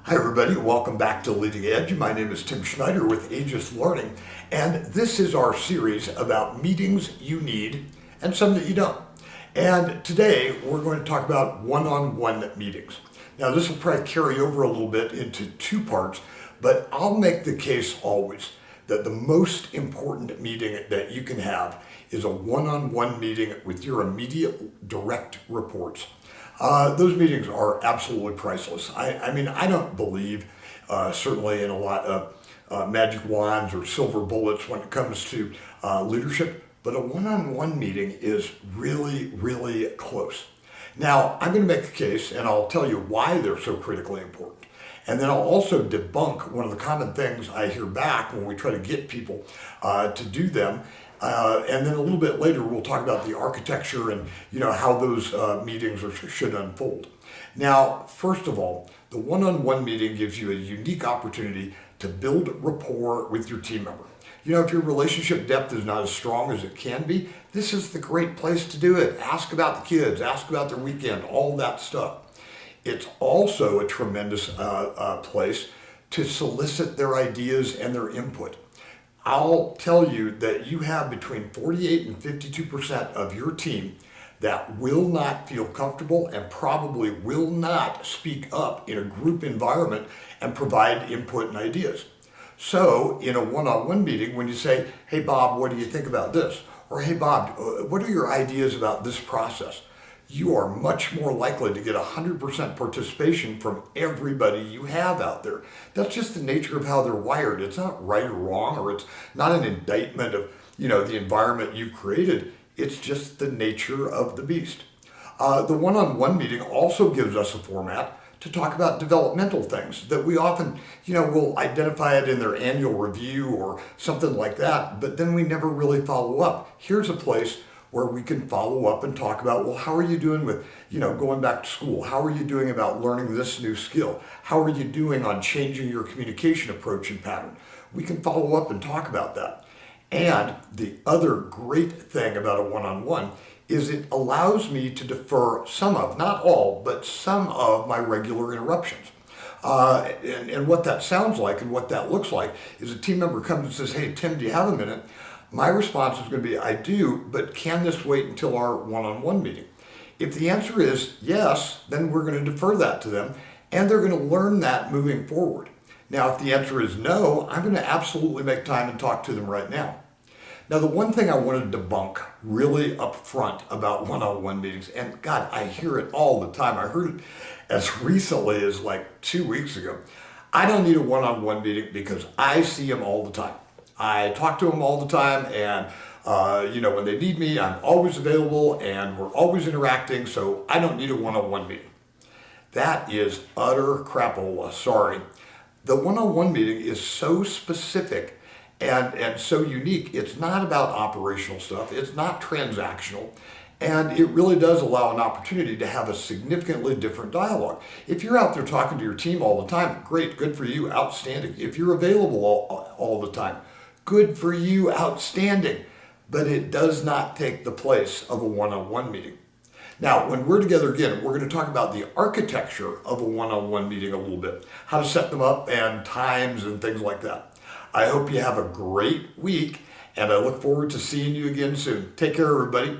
Hi everybody, welcome back to Leading Edge. My name is Tim Schneider with Aegis Learning, and this is our series about meetings you need and some that you don't. And today we're going to talk about one-on-one meetings. Now this will probably carry over a little bit into two parts, but I'll make the case always that the most important meeting that you can have is a one-on-one meeting with your immediate direct reports. Those meetings are absolutely priceless. I mean, I don't believe certainly in a lot of magic wands or silver bullets when it comes to leadership, but a one-on-one meeting is really, really close. Now, I'm going to make the case, and I'll tell you why they're so critically important. And then I'll also debunk one of the common things I hear back when we try to get people to do them. And then a little bit later, we'll talk about the architecture and how those meetings should unfold. Now, first of all, the one-on-one meeting gives you a unique opportunity to build rapport with your team member. If your relationship depth is not as strong as it can be, this is the great place to do it. Ask about the kids, ask about their weekend, all that stuff. It's also a tremendous place to solicit their ideas and their input. I'll tell you that you have between 48 and 52% of your team that will not feel comfortable and probably will not speak up in a group environment and provide input and ideas. So in a one-on-one meeting, when you say, hey Bob, what do you think about this? Or hey Bob, what are your ideas about this process? You are much more likely to get 100% participation from everybody you have out there. That's just the nature of how they're wired. It's not right or wrong, or it's not an indictment of the environment you've created. It's just the nature of the beast. The one-on-one meeting also gives us a format to talk about developmental things that we often, will identify it in their annual review or something like that, but then we never really follow up. Here's a place where we can follow up and talk about, well, how are you doing with, going back to school? How are you doing about learning this new skill? How are you doing on changing your communication approach and pattern? We can follow up and talk about that. And the other great thing about a one-on-one is it allows me to defer some of, not all, but some of my regular interruptions. And what that sounds like and what that looks like is a team member comes and says, hey, Tim, do you have a minute? My response is going to be, I do, but can this wait until our one-on-one meeting? If the answer is yes, then we're going to defer that to them, and they're going to learn that moving forward. Now, if the answer is no, I'm going to absolutely make time and talk to them right now. Now, the one thing I wanted to debunk really up front about one-on-one meetings, and God, I hear it all the time. I heard it as recently as like 2 weeks ago. I don't need a one-on-one meeting because I see them all the time. I talk to them all the time, and when they need me, I'm always available, and we're always interacting, so I don't need a one-on-one meeting. That is utter crapola, sorry. The one-on-one meeting is so specific and so unique. It's not about operational stuff. It's not transactional. And it really does allow an opportunity to have a significantly different dialogue. If you're out there talking to your team all the time, great, good for you, outstanding. If you're available all the time, good for you, outstanding. But it does not take the place of a one-on-one meeting. Now, when we're together again, we're going to talk about the architecture of a one-on-one meeting a little bit, how to set them up and times and things like that. I hope you have a great week, and I look forward to seeing you again soon. Take care, everybody.